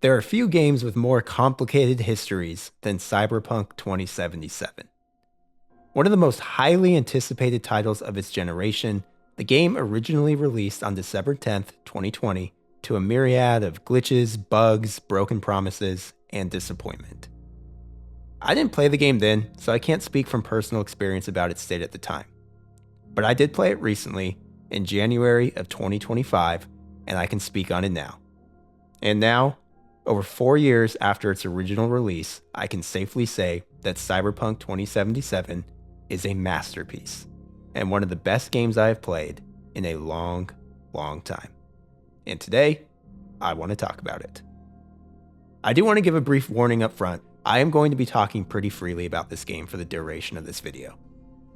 There are few games with more complicated histories than Cyberpunk 2077. One of the most highly anticipated titles of its generation, the game originally released on December 10th, 2020, to a myriad of glitches, bugs, broken promises, and disappointment. I didn't play the game then, so I can't speak from personal experience about its state at the time. But I did play it recently, in January of 2025, and I can speak on it now. And now, over 4 years after its original release, I can safely say that Cyberpunk 2077 is a masterpiece, and one of the best games I have played in a long, long time. And today, I want to talk about it. I do want to give a brief warning up front. I am going to be talking pretty freely about this game for the duration of this video.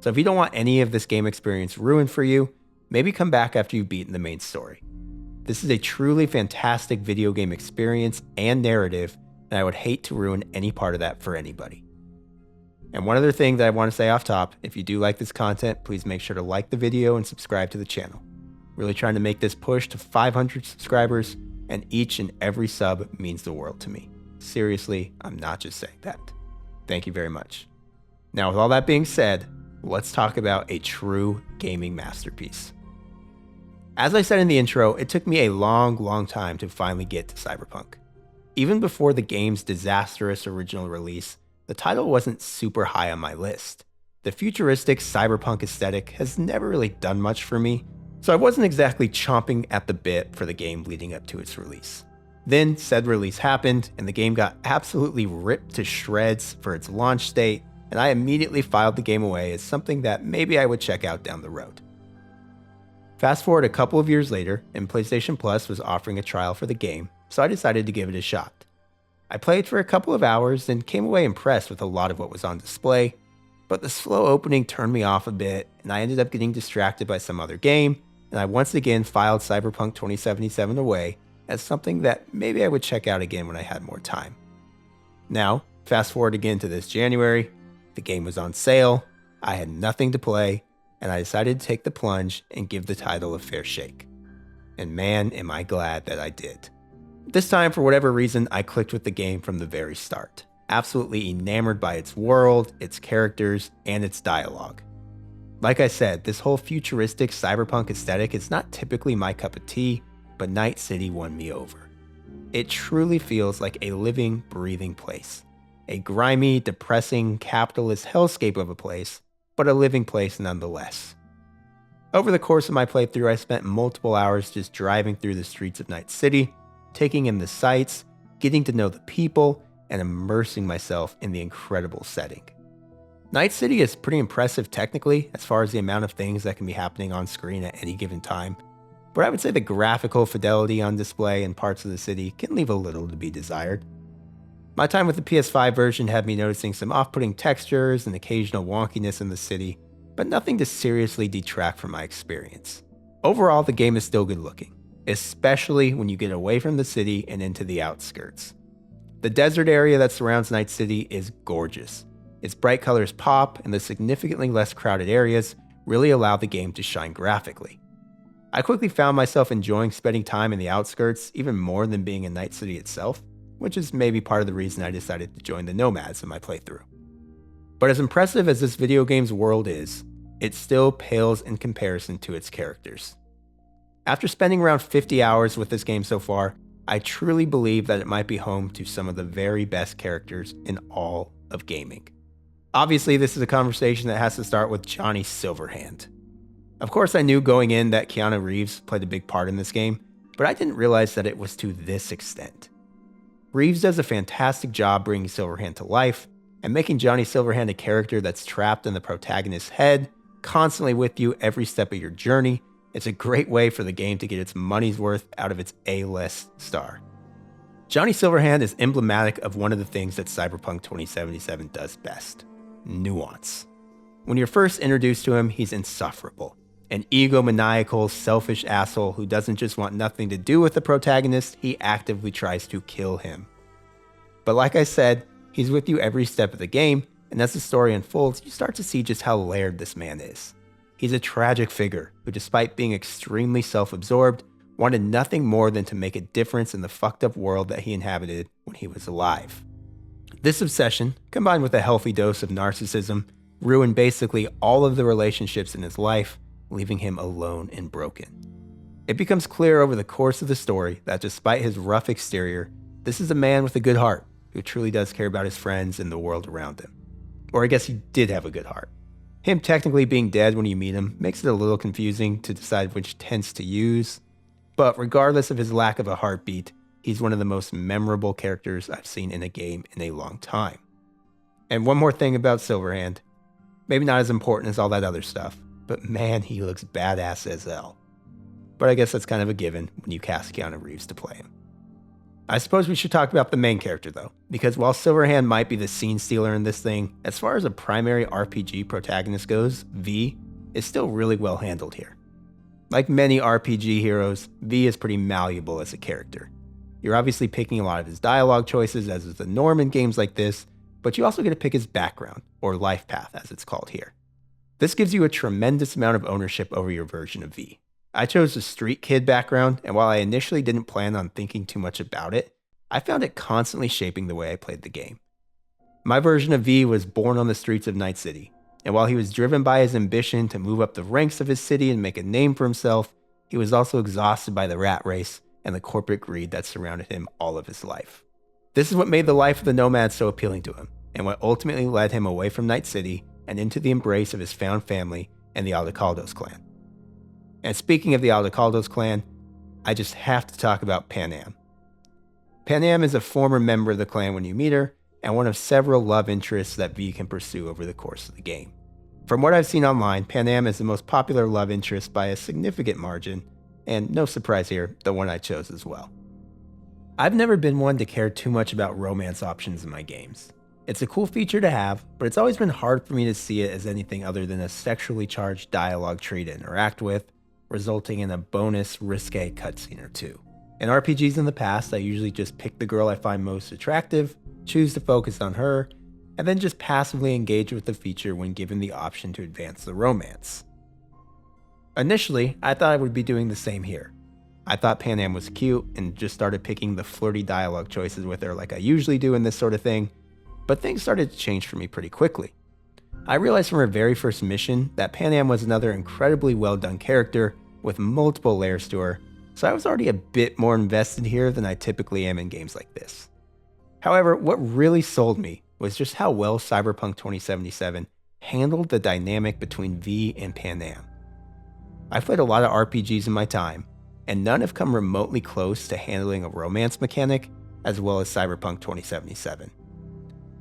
So if you don't want any of this game experience ruined for you, maybe come back after you've beaten the main story. This is a truly fantastic video game experience and narrative, and I would hate to ruin any part of that for anybody. And one other thing that I want to say off top, if you do like this content, please make sure to like the video and subscribe to the channel. Really trying to make this push to 500 subscribers, and each and every sub means the world to me. Seriously, I'm not just saying that. Thank you very much. Now, with all that being said, let's talk about a true gaming masterpiece. As I said in the intro, it took me a long time to finally get to Cyberpunk. Even before the game's disastrous original release, the title wasn't super high on my list. The futuristic cyberpunk aesthetic has never really done much for me, so I wasn't exactly chomping at the bit for the game leading up to its release. Then said release happened, and the game got absolutely ripped to shreds for its launch date, and I immediately filed the game away as something that maybe I would check out down the road. Fast forward a couple of years later, and PlayStation Plus was offering a trial for the game, so I decided to give it a shot. I played for a couple of hours and came away impressed with a lot of what was on display, but the slow opening turned me off a bit, and I ended up getting distracted by some other game, and I once again filed Cyberpunk 2077 away as something that maybe I would check out again when I had more time. Now, fast forward again to this January, the game was on sale, I had nothing to play, and I decided to take the plunge and give the title a fair shake. And man, am I glad that I did. This time, for whatever reason, I clicked with the game from the very start. Absolutely enamored by its world, its characters, and its dialogue. Like I said, this whole futuristic cyberpunk aesthetic is not typically my cup of tea, but Night City won me over. It truly feels like a living, breathing place. A grimy, depressing, capitalist hellscape of a place, but a living place nonetheless. Over the course of my playthrough, I spent multiple hours just driving through the streets of Night City, taking in the sights, getting to know the people, and immersing myself in the incredible setting. Night City is pretty impressive technically, as far as the amount of things that can be happening on screen at any given time, but I would say the graphical fidelity on display in parts of the city can leave a little to be desired. My time with the PS5 version had me noticing some off-putting textures and occasional wonkiness in the city, but nothing to seriously detract from my experience. Overall, the game is still good looking, especially when you get away from the city and into the outskirts. The desert area that surrounds Night City is gorgeous. Its bright colors pop, and the significantly less crowded areas really allow the game to shine graphically. I quickly found myself enjoying spending time in the outskirts even more than being in Night City itself, which is maybe part of the reason I decided to join the Nomads in my playthrough. But as impressive as this video game's world is, it still pales in comparison to its characters. After spending around 50 hours with this game so far, I truly believe that it might be home to some of the very best characters in all of gaming. Obviously, this is a conversation that has to start with Johnny Silverhand. Of course, I knew going in that Keanu Reeves played a big part in this game, but I didn't realize that it was to this extent. Reeves does a fantastic job bringing Silverhand to life, and making Johnny Silverhand a character that's trapped in the protagonist's head, constantly with you every step of your journey. It's a great way for the game to get its money's worth out of its A-list star. Johnny Silverhand is emblematic of one of the things that Cyberpunk 2077 does best: nuance. When you're first introduced to him, he's insufferable. An egomaniacal, selfish asshole who doesn't just want nothing to do with the protagonist, he actively tries to kill him. But like I said, he's with you every step of the game, and as the story unfolds, you start to see just how layered this man is. He's a tragic figure who, despite being extremely self-absorbed, wanted nothing more than to make a difference in the fucked up world that he inhabited when he was alive. This obsession, combined with a healthy dose of narcissism, ruined basically all of the relationships in his life, leaving him alone and broken. It becomes clear over the course of the story that despite his rough exterior, this is a man with a good heart who truly does care about his friends and the world around him. Or I guess he did have a good heart. Him technically being dead when you meet him makes it a little confusing to decide which tense to use, but regardless of his lack of a heartbeat, he's one of the most memorable characters I've seen in a game in a long time. And one more thing about Silverhand, maybe not as important as all that other stuff, but man, he looks badass as hell. But I guess that's kind of a given when you cast Keanu Reeves to play him. I suppose we should talk about the main character though, because while Silverhand might be the scene stealer in this thing, as far as a primary RPG protagonist goes, V is still really well handled here. Like many RPG heroes, V is pretty malleable as a character. You're obviously picking a lot of his dialogue choices, as is the norm in games like this, but you also get to pick his background, or life path as it's called here. This gives you a tremendous amount of ownership over your version of V. I chose the street kid background, and while I initially didn't plan on thinking too much about it, I found it constantly shaping the way I played the game. My version of V was born on the streets of Night City, and while he was driven by his ambition to move up the ranks of his city and make a name for himself, he was also exhausted by the rat race and the corporate greed that surrounded him all of his life. This is what made the life of the nomad so appealing to him, and what ultimately led him away from Night City and into the embrace of his found family and the Aldecaldos clan. And speaking of the Aldecaldos clan, I just have to talk about Panam. Panam is a former member of the clan when you meet her, and one of several love interests that V can pursue over the course of the game. From what I've seen online, Panam is the most popular love interest by a significant margin, and no surprise here, the one I chose as well. I've never been one to care too much about romance options in my games. It's a cool feature to have, but it's always been hard for me to see it as anything other than a sexually charged dialogue tree to interact with, resulting in a bonus risque cutscene or two. In RPGs in the past, I usually just pick the girl I find most attractive, choose to focus on her, and then just passively engage with the feature when given the option to advance the romance. Initially, I thought I would be doing the same here. I thought Panam was cute and just started picking the flirty dialogue choices with her like I usually do in this sort of thing, but things started to change for me pretty quickly. I realized from her very first mission that Panam was another incredibly well done character with multiple layers to her, so I was already a bit more invested here than I typically am in games like this. However, what really sold me was just how well Cyberpunk 2077 handled the dynamic between V and Panam. I've played a lot of RPGs in my time, and none have come remotely close to handling a romance mechanic as well as Cyberpunk 2077.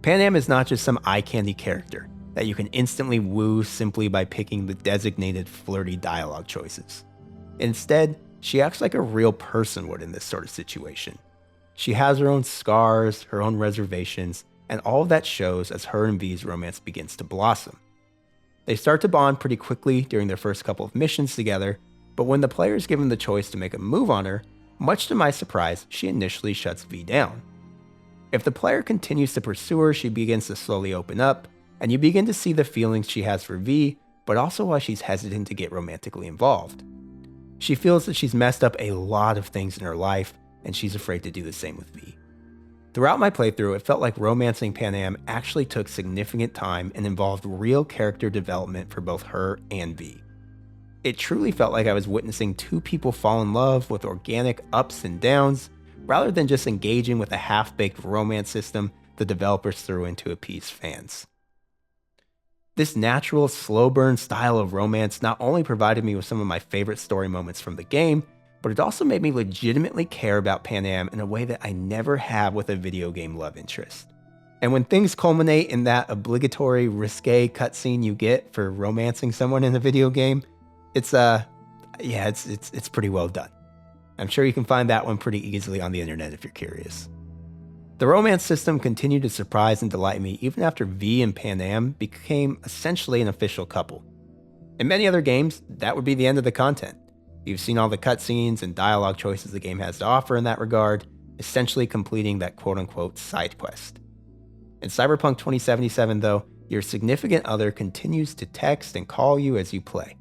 Panam is not just some eye-candy character that you can instantly woo simply by picking the designated flirty dialogue choices. Instead, she acts like a real person would in this sort of situation. She has her own scars, her own reservations, and all of that shows as her and V's romance begins to blossom. They start to bond pretty quickly during their first couple of missions together, but when the player is given the choice to make a move on her, much to my surprise, she initially shuts V down. If the player continues to pursue her, she begins to slowly open up, and you begin to see the feelings she has for V, but also why she's hesitant to get romantically involved. She feels that she's messed up a lot of things in her life, and she's afraid to do the same with V. Throughout my playthrough, it felt like romancing Panam actually took significant time and involved real character development for both her and V. It truly felt like I was witnessing two people fall in love with organic ups and downs, rather than just engaging with a half-baked romance system the developers threw in to appease fans. This natural, slow-burn style of romance not only provided me with some of my favorite story moments from the game, but it also made me legitimately care about Panam in a way that I never have with a video game love interest. And when things culminate in that obligatory risque cutscene you get for romancing someone in a video game, it's pretty well done. I'm sure you can find that one pretty easily on the internet if you're curious. The romance system continued to surprise and delight me even after V and Panam became essentially an official couple. In many other games, that would be the end of the content. You've seen all the cutscenes and dialogue choices the game has to offer in that regard, essentially completing that quote-unquote side quest. In Cyberpunk 2077 though, your significant other continues to text and call you as you play.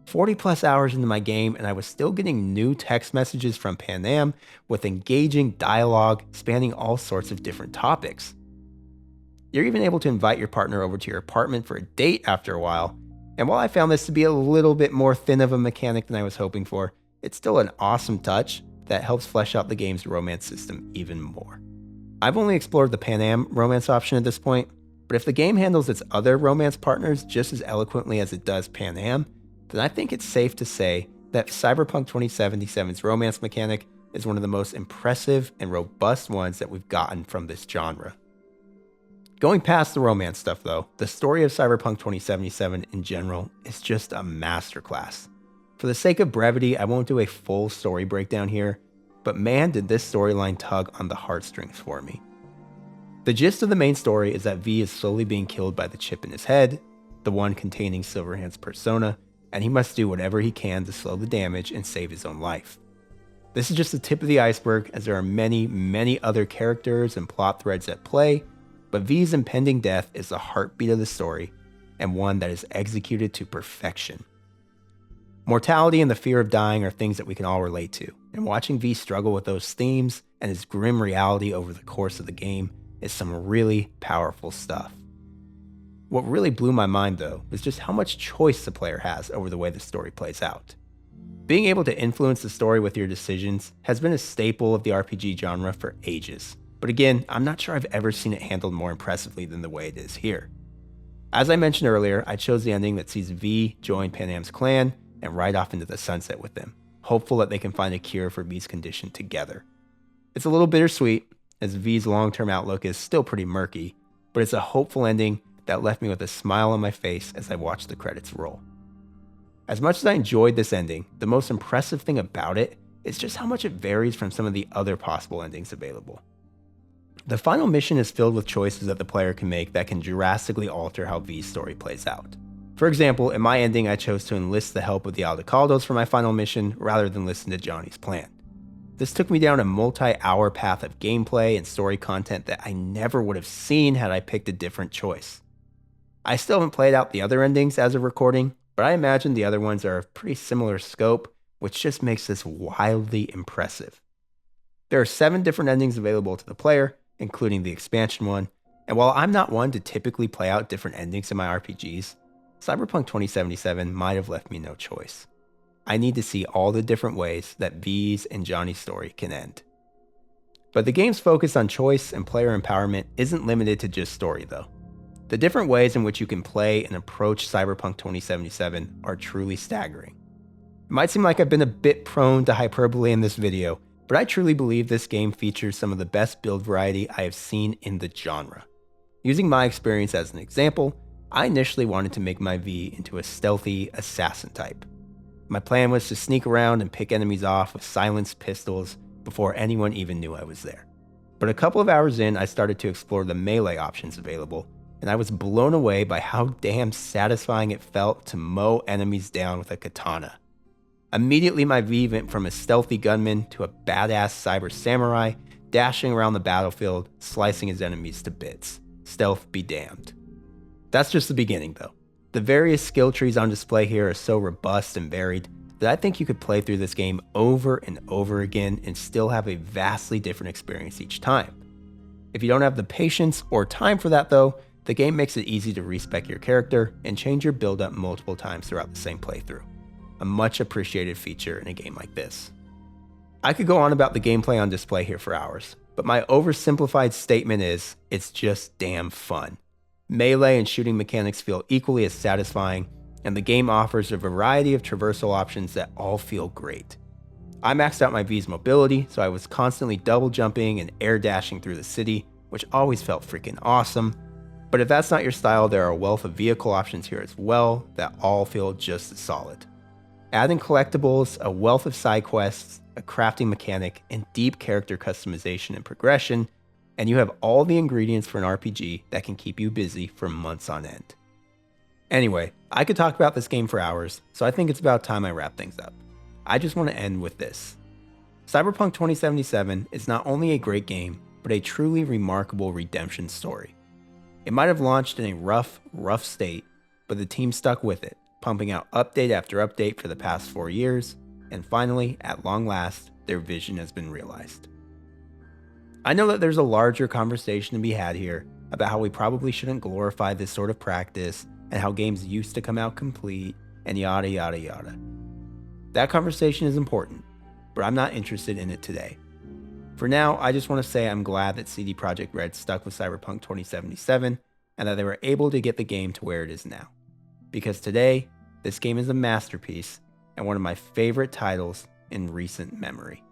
40 plus hours into my game, and I was still getting new text messages from Panam with engaging dialogue spanning all sorts of different topics. You're even able to invite your partner over to your apartment for a date after a while, and while I found this to be a little bit more thin of a mechanic than I was hoping for, it's still an awesome touch that helps flesh out the game's romance system even more. I've only explored the Panam romance option at this point, but if the game handles its other romance partners just as eloquently as it does Panam, then I think it's safe to say that Cyberpunk 2077's romance mechanic is one of the most impressive and robust ones that we've gotten from this genre. Going past the romance stuff though, the story of Cyberpunk 2077 in general is just a masterclass. For the sake of brevity, I won't do a full story breakdown here, but man did this storyline tug on the heartstrings for me. The gist of the main story is that V is slowly being killed by the chip in his head, the one containing Silverhand's persona, and he must do whatever he can to slow the damage and save his own life. This is just the tip of the iceberg, as there are many other characters and plot threads at play, but V's impending death is the heartbeat of the story, and one that is executed to perfection. Mortality and the fear of dying are things that we can all relate to, and watching V struggle with those themes and his grim reality over the course of the game is some really powerful stuff. What really blew my mind though was just how much choice the player has over the way the story plays out. Being able to influence the story with your decisions has been a staple of the RPG genre for ages, but again, I'm not sure I've ever seen it handled more impressively than the way it is here. As I mentioned earlier, I chose the ending that sees V join Panam's clan and ride off into the sunset with them, hopeful that they can find a cure for V's condition together. It's a little bittersweet, as V's long-term outlook is still pretty murky, but it's a hopeful ending that left me with a smile on my face as I watched the credits roll. As much as I enjoyed this ending, the most impressive thing about it is just how much it varies from some of the other possible endings available. The final mission is filled with choices that the player can make that can drastically alter how V's story plays out. For example, in my ending, I chose to enlist the help of the Aldecaldos for my final mission rather than listen to Johnny's plan. This took me down a multi-hour path of gameplay and story content that I never would have seen had I picked a different choice. I still haven't played out the other endings as of recording, but I imagine the other ones are of pretty similar scope, which just makes this wildly impressive. There are 7 different endings available to the player, including the expansion one, and while I'm not one to typically play out different endings in my RPGs, Cyberpunk 2077 might have left me no choice. I need to see all the different ways that V's and Johnny's story can end. But the game's focus on choice and player empowerment isn't limited to just story though. The different ways in which you can play and approach Cyberpunk 2077 are truly staggering. It might seem like I've been a bit prone to hyperbole in this video, but I truly believe this game features some of the best build variety I have seen in the genre. Using my experience as an example, I initially wanted to make my V into a stealthy assassin type. My plan was to sneak around and pick enemies off with silenced pistols before anyone even knew I was there. But a couple of hours in, I started to explore the melee options available, and I was blown away by how damn satisfying it felt to mow enemies down with a katana. Immediately my V went from a stealthy gunman to a badass cyber samurai, dashing around the battlefield, slicing his enemies to bits. Stealth be damned. That's just the beginning though. The various skill trees on display here are so robust and varied that I think you could play through this game over and over again and still have a vastly different experience each time. If you don't have the patience or time for that though, the game makes it easy to respec your character and change your build up multiple times throughout the same playthrough. A much appreciated feature in a game like this. I could go on about the gameplay on display here for hours, but my oversimplified statement is, it's just damn fun. Melee and shooting mechanics feel equally as satisfying, and the game offers a variety of traversal options that all feel great. I maxed out my V's mobility, so I was constantly double jumping and air dashing through the city, which always felt freaking awesome. But if that's not your style, there are a wealth of vehicle options here as well that all feel just as solid. Add in collectibles, a wealth of side quests, a crafting mechanic, and deep character customization and progression, and you have all the ingredients for an RPG that can keep you busy for months on end. Anyway, I could talk about this game for hours, so I think it's about time I wrap things up. I just want to end with this. Cyberpunk 2077 is not only a great game, but a truly remarkable redemption story. It might have launched in a rough state, but the team stuck with it, pumping out update after update for the past 4 years, and finally, at long last, their vision has been realized. I know that there's a larger conversation to be had here about how we probably shouldn't glorify this sort of practice and how games used to come out complete and yada yada yada. That conversation is important, but I'm not interested in it today. For now, I just want to say I'm glad that CD Projekt Red stuck with Cyberpunk 2077 and that they were able to get the game to where it is now. Because today, this game is a masterpiece and one of my favorite titles in recent memory.